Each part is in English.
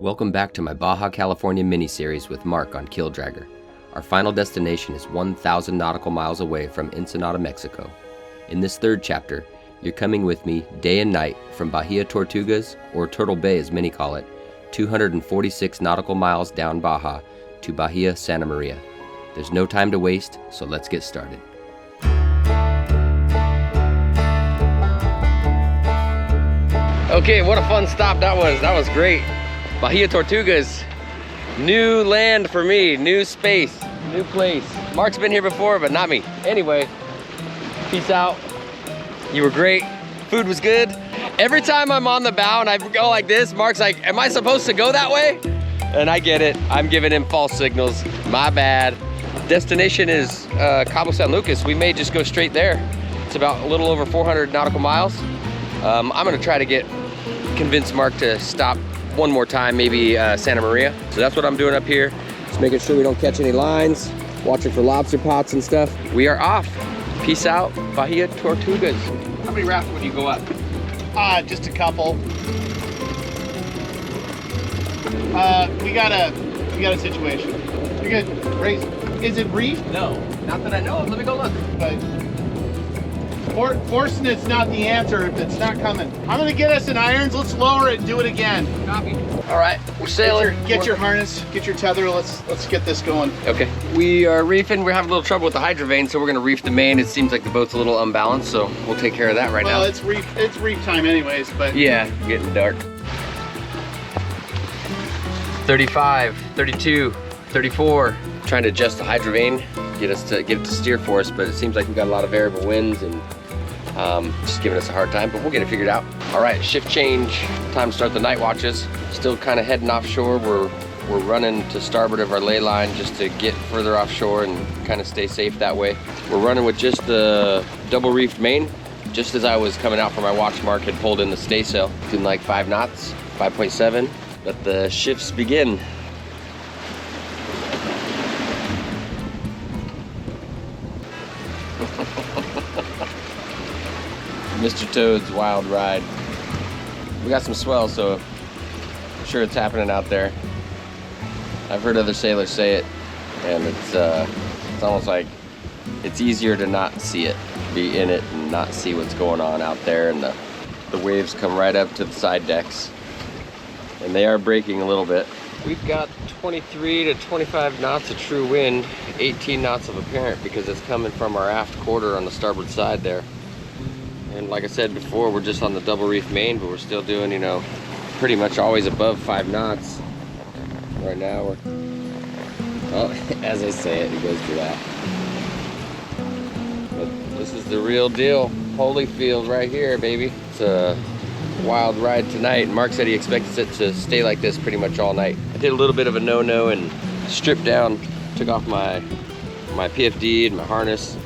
Welcome back to my Baja California mini-series with Mark on Keel Dragger. Our final destination is 1,000 nautical miles away from Ensenada, Mexico. In this third chapter, you're coming with me day and night from Bahia Tortugas, or Turtle Bay as many call it, 246 nautical miles down Baja to Bahia Santa Maria. There's no time to waste, so let's get started. Okay, what a fun stop that was. That was great. Bahia Tortugas, new land for me, new space, new place. Mark's been here before, but not me. Anyway, peace out. You were great. Food was good. Every time I'm on the bow and I go like this, Mark's like, am I supposed to go that way? And I get it. I'm giving him false signals. My bad. Destination is Cabo San Lucas. We may just go straight there. It's about a little over 400 nautical miles. I'm gonna try to convince Mark to stop one more time, maybe Santa Maria. So that's what I'm doing up here. Just making sure we don't catch any lines, watching for lobster pots and stuff. We are off. Peace out, Bahia Tortugas. How many rafts would you go up? Just a couple. We got a situation. You good? Is it reef? No, not that I know of. Let me go look. But forcing it's not the answer if it's not coming. I'm gonna get us an irons. Let's lower it and do it again. Copy. All right, we're sailing. Get your harness, get your tether. Let's get this going. Okay. We are reefing. We're having a little trouble with the hydrovane, so we're gonna reef the main. It seems like the boat's a little unbalanced, so we'll take care of that right now. Well, it's reef time anyways, but yeah, getting dark. 35, 32, 34. Trying to adjust the hydrovane, get it to steer for us, but it seems like we got a lot of variable winds and just giving us a hard time, but we'll get it figured out. All right, shift change. Time to start the night watches. Still kind of heading offshore. We're running to starboard of our ley line just to get further offshore and kind of stay safe that way. We're running with just the double reefed main. Just as I was coming out for my watch, Mark had pulled in the staysail. Doing like 5 knots, 5.7. Let the shifts begin. Mr. Toad's wild ride. We got some swell, so I'm sure it's happening out there. I've heard other sailors say it, and it's almost like it's easier to not see it, be in it and not see what's going on out there, and the waves come right up to the side decks, and they are breaking a little bit. We've got 23 to 25 knots of true wind, 18 knots of apparent because it's coming from our aft quarter on the starboard side there. And like I said before, we're just on the double reef main, but we're still doing, you know, pretty much always above 5 knots. Right now we're, well, as I say it goes to that. But this is the real deal. Holyfield right here, baby. It's a wild ride tonight. Mark said he expects it to stay like this pretty much all night. I did a little bit of a no-no and stripped down, took off my PFD and my harness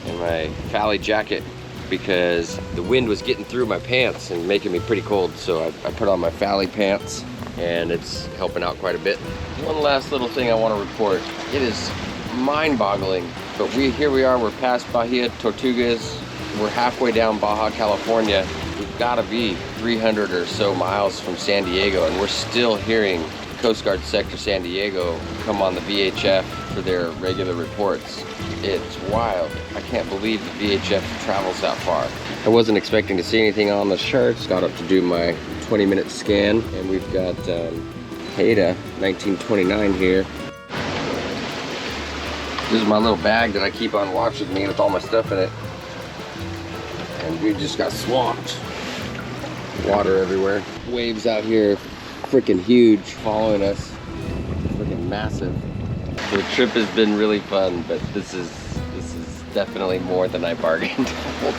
and my Fally jacket, because the wind was getting through my pants and making me pretty cold. So I put on my Fally pants and it's helping out quite a bit. One last little thing I want to report. It is mind-boggling, but here we are, we're past Bahia Tortugas. We're halfway down Baja California. We've got to be 300 or so miles from San Diego, and we're still hearing Coast Guard Sector San Diego come on the VHF for their regular reports. It's wild. I can't believe the VHF travels that far. I wasn't expecting to see anything on the charts. Got up to do my 20-minute scan, and we've got Haida 1929 here. This is my little bag that I keep on watch with me with all my stuff in it. And we just got swamped. Water everywhere. Waves out here, freaking huge, following us. Freaking massive. The trip has been really fun, but this is definitely more than I bargained for.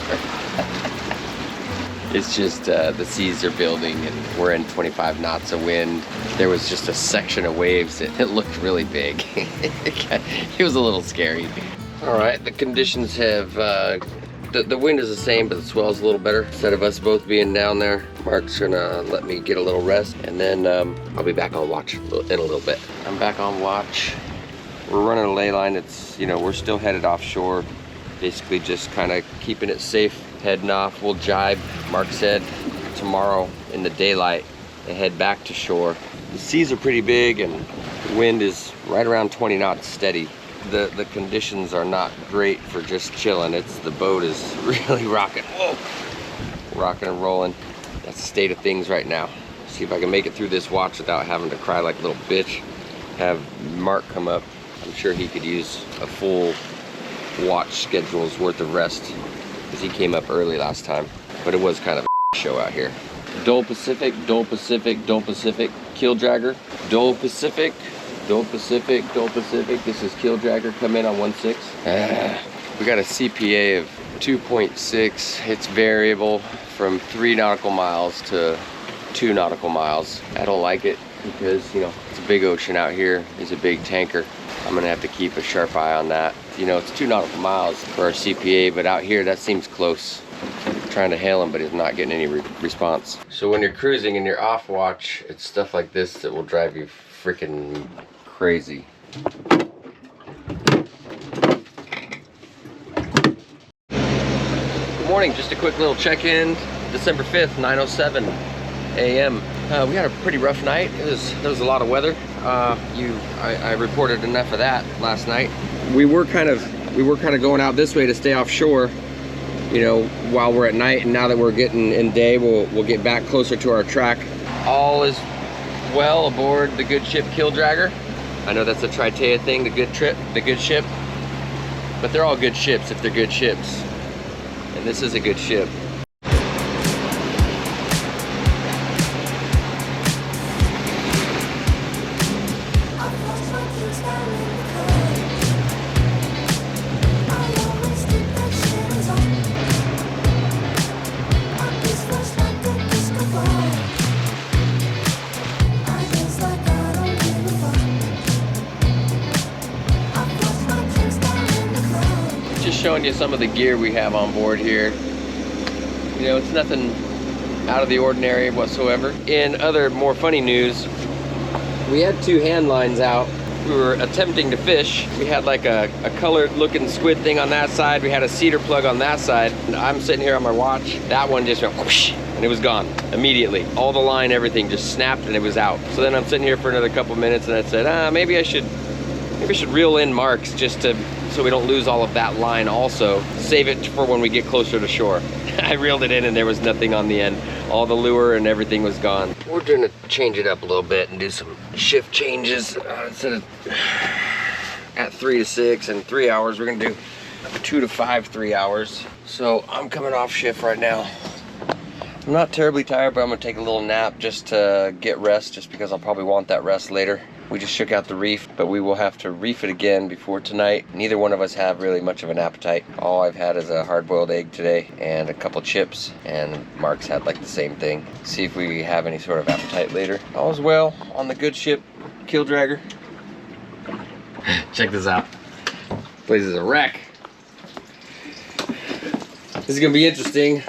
It's just the seas are building and we're in 25 knots of wind. There was just a section of waves that it looked really big. It was a little scary. All right, the conditions have, the wind is the same, but the swell's a little better. Instead of us both being down there, Mark's gonna let me get a little rest, and then I'll be back on watch in a little bit. I'm back on watch. We're running a ley line. It's, you know, we're still headed offshore. Basically just kind of keeping it safe, heading off. We'll jibe, Mark said, tomorrow in the daylight and head back to shore. The seas are pretty big and the wind is right around 20 knots steady. The conditions are not great for just chilling. The boat is really rocking. Whoa! Rocking and rolling. That's the state of things right now. See if I can make it through this watch without having to cry like a little bitch. Have Mark come up. I'm sure he could use a full watch schedule's worth of rest because he came up early last time. But it was kind of a show out here. Dole Pacific, Dole Pacific, Dole Pacific, Keel Dragger, Dole Pacific, Dole Pacific, Dole Pacific. This is Keel Dragger, come in on 1.6. We got a CPA of 2.6. It's variable from 3 nautical miles to 2 nautical miles. I don't like it because, you know, it's a big ocean out here. It's a big tanker. I'm gonna have to keep a sharp eye on that. You know, it's 2 nautical miles for our CPA, but out here that seems close. I'm trying to hail him, but he's not getting any response. So when you're cruising and you're off watch, it's stuff like this that will drive you freaking crazy. Good morning, just a quick little check-in. December 5th, 9:07 a.m. We had a pretty rough night. There was a lot of weather. I reported enough of that last night. We were kind of going out this way to stay offshore, you know, while we're at night, and now that we're getting in day, we'll get back closer to our track. All is well aboard the good ship Keel Dragger. I know that's a Tritea thing, the good ship, but they're all good ships if they're good ships, and this is a good ship. Showing you some of the gear we have on board here. You know, it's nothing out of the ordinary whatsoever. In other more funny news, we had 2 hand lines out. We were attempting to fish. We had like a colored looking squid thing on that side. We had a cedar plug on that side. And I'm sitting here on my watch. That one just went whoosh, and it was gone immediately. All the line, everything just snapped and it was out. So then I'm sitting here for another couple minutes and I said, maybe I should reel in marks just so we don't lose all of that line also. Save it for when we get closer to shore. I reeled it in and there was nothing on the end. All the lure and everything was gone. We're gonna change it up a little bit and do some shift changes. Instead of at 3 to 6 and 3 hours, we're gonna do 2 to 5, 3 hours. So I'm coming off shift right now. I'm not terribly tired, but I'm gonna take a little nap just to get rest, just because I'll probably want that rest later. We just shook out the reef, but we will have to reef it again before tonight. Neither one of us have really much of an appetite. All I've had is a hard-boiled egg today and a couple chips, and Mark's had like the same thing. See if we have any sort of appetite later. All's well on the good ship, Keel Dragger. Check this out. Place is a wreck. This is gonna be interesting.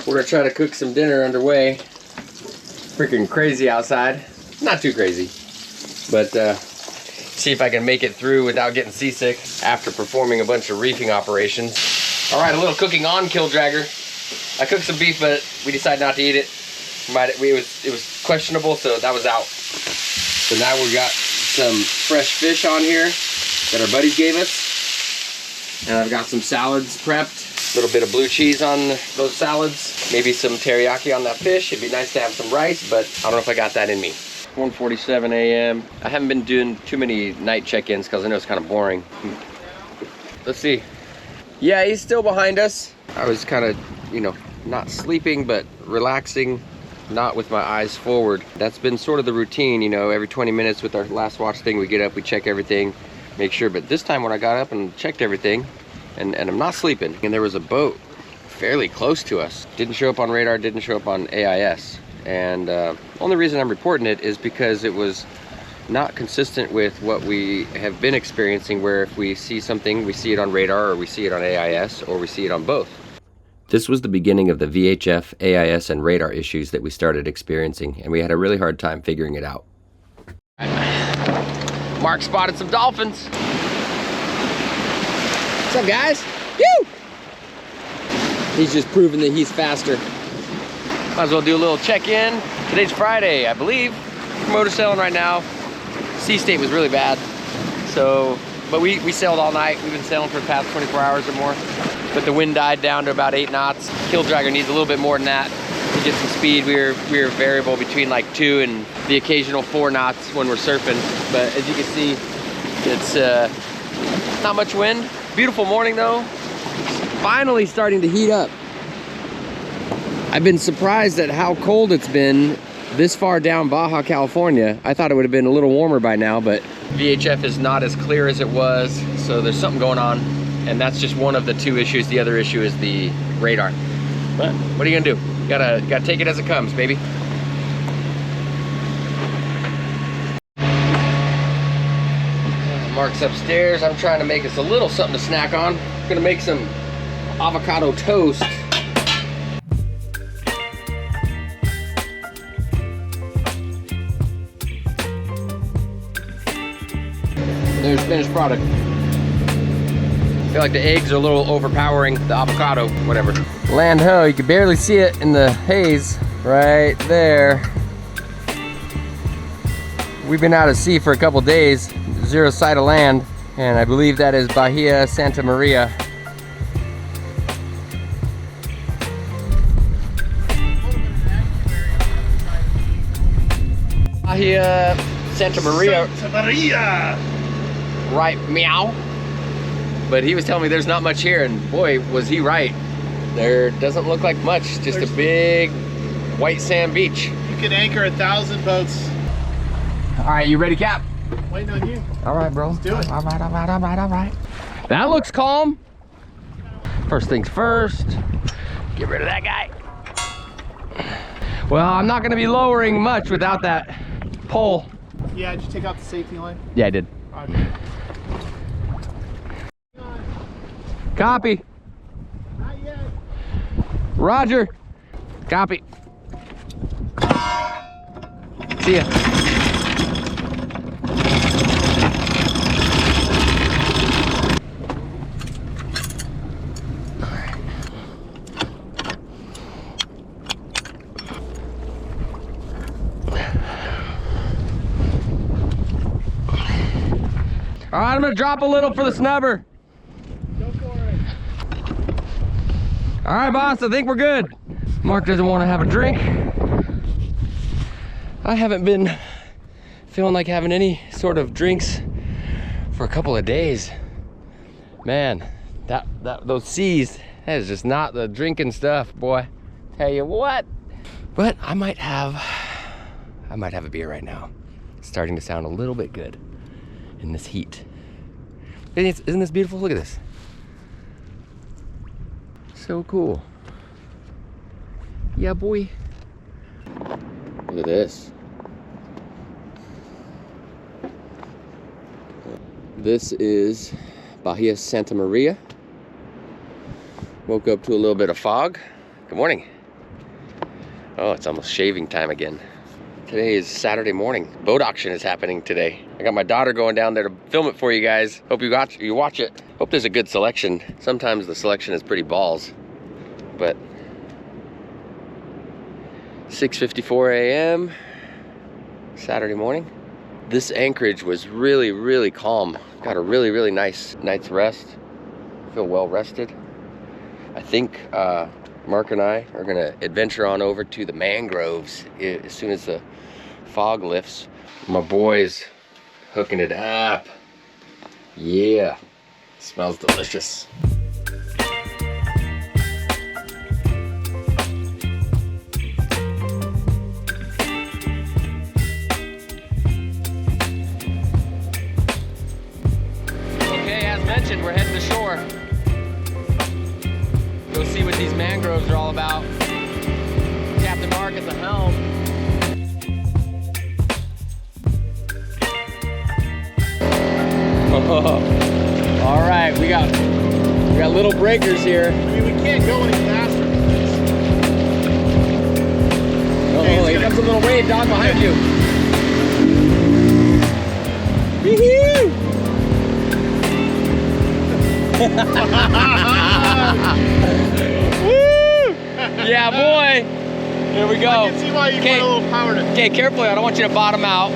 We're gonna try to cook some dinner underway. Freaking crazy outside. Not too crazy. But see if I can make it through without getting seasick after performing a bunch of reefing operations. All right, a little cooking on Keel Dragger. I cooked some beef, but we decided not to eat it. It was questionable, so that was out. So now we got some fresh fish on here that our buddies gave us. And I've got some salads prepped. A little bit of blue cheese on those salads. Maybe some teriyaki on that fish. It'd be nice to have some rice, but I don't know if I got that in me. 1:47 a.m. I haven't been doing too many night check-ins because I know it's kind of boring. Let's see. Yeah, he's still behind us. I was kind of, you know, not sleeping, but relaxing, not with my eyes forward. That's been sort of the routine, you know, every 20 minutes with our last watch thing, we get up, we check everything, make sure. But this time when I got up and checked everything, and I'm not sleeping, and there was a boat fairly close to us. Didn't show up on radar, didn't show up on AIS. And only reason I'm reporting it is because it was not consistent with what we have been experiencing, where if we see something, we see it on radar, or we see it on AIS, or we see it on both. This was the beginning of the VHF, AIS, and radar issues that we started experiencing, and we had a really hard time figuring it out. Mark spotted some dolphins. What's up, guys? Woo! He's just proving that he's faster. Might as well do a little check-in. Today's Friday, I believe. motor sailing right now. Sea state was really bad. So, but we sailed all night. We've been sailing for the past 24 hours or more. But the wind died down to about 8 knots. Kill dragger needs a little bit more than that to get some speed. We were variable between like 2 and the occasional 4 knots when we're surfing. But as you can see, it's not much wind. Beautiful morning though. It's finally starting to heat up. I've been surprised at how cold it's been this far down Baja California. I thought it would have been a little warmer by now, but VHF is not as clear as it was, so there's something going on, and that's just one of the 2 issues. The other issue is the radar. But what are you gonna do? You gotta take it as it comes, baby. Mark's upstairs. I'm trying to make us a little something to snack on. I'm gonna make some avocado toast. There's finished product. I feel like the eggs are a little overpowering the avocado, whatever. Land ho, you can barely see it in the haze right there. We've been out at sea for a couple days, 0 sight of land, and I believe that is Bahia Santa Maria. Bahia Santa Maria. Santa Maria! Right, meow. But he was telling me there's not much here, and boy, was he right. There doesn't look like much, just a big white sand beach. You can anchor 1,000 boats. All right, you ready, Cap? Waiting on you. All right, bro. Let's do it. All right, all right, all right, all right. That looks calm. First things first, get rid of that guy. Well, I'm not gonna be lowering much without that pole. Yeah, did you take out the safety line? Yeah, I did. Okay. Copy. Not yet. Roger. Copy. See ya. All right, I'm gonna drop a little for the snubber. Go for it. All right, boss, I think we're good. Mark doesn't want to have a drink. I haven't been feeling like having any sort of drinks for a couple of days. Man, those seas, that is just not the drinking stuff, boy. Tell you what. But I might have a beer right now. It's starting to sound a little bit good in this heat. Isn't this beautiful? Look at this. So cool. Yeah, boy. Look at this. This is Bahia Santa Maria. Woke up to a little bit of fog. Good morning. Oh, it's almost shaving time again. Today is Saturday morning. Boat auction is happening today. I got my daughter going down there to film it for you guys. Hope you watch it. Hope there's a good selection. Sometimes the selection is pretty balls, but 6:54 a.m. Saturday morning. This anchorage was really, really calm. Got a really, really nice night's rest. Feel well rested. I think Mark and I are gonna adventure on over to the mangroves as soon as the fog lifts. My boys hooking it up. Yeah, smells delicious. Okay, as mentioned, we're heading to shore. Go see what these mangroves are all about. Captain Mark at the helm. Oh, all right, we got little breakers here. I mean, we can't go any faster. Oh, here comes a little wave, dog, behind you. Wee-hoo! Woo! Yeah, boy. Here we go. I can see why you put a little power to it. Okay, carefully. I don't want you to bottom out.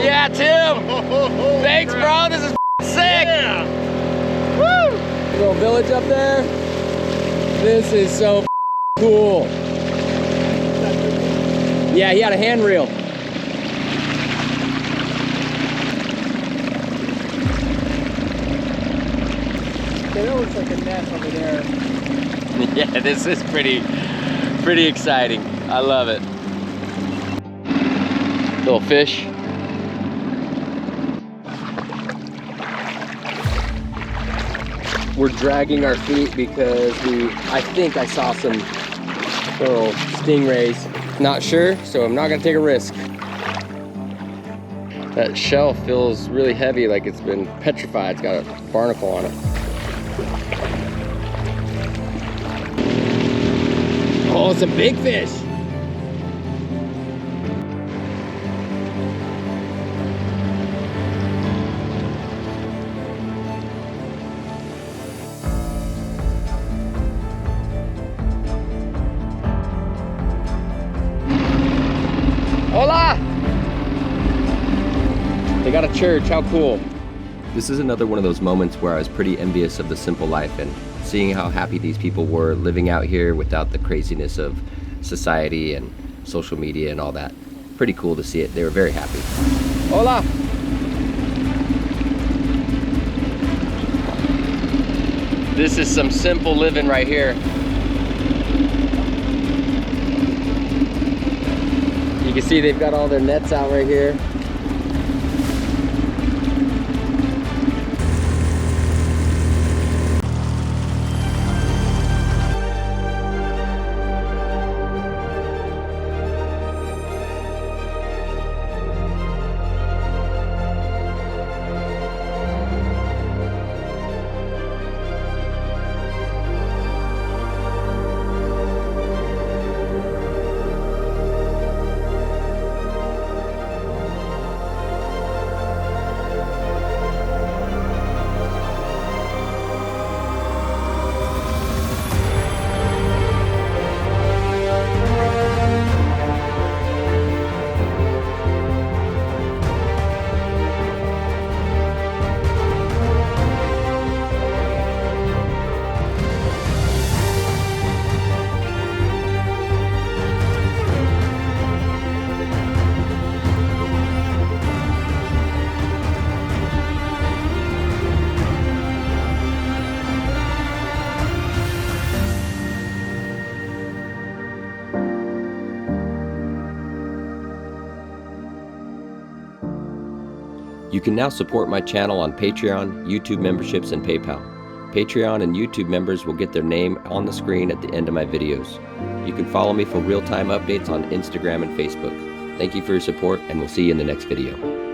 Yeah, Tim. Thanks, bro. This is sick. Yeah. Woo! Little village up there. This is so cool. Yeah, he had a handrail. There looks like a net over there. Yeah, this is pretty exciting. I love it. Little fish. We're dragging our feet because I think I saw some little stingrays. Not sure, so I'm not gonna take a risk. That shell feels really heavy, like it's been petrified. It's got a barnacle on it. Oh, it's a big fish. Hola! They got a church, how cool. This is another one of those moments where I was pretty envious of the simple life and seeing how happy these people were living out here without the craziness of society and social media and all that. Pretty cool to see it. They were very happy. Hola! This is some simple living right here. You can see they've got all their nets out right here. You can now support my channel on Patreon, YouTube memberships, and PayPal. Patreon and YouTube members will get their name on the screen at the end of my videos. You can follow me for real-time updates on Instagram and Facebook. Thank you for your support, and we'll see you in the next video.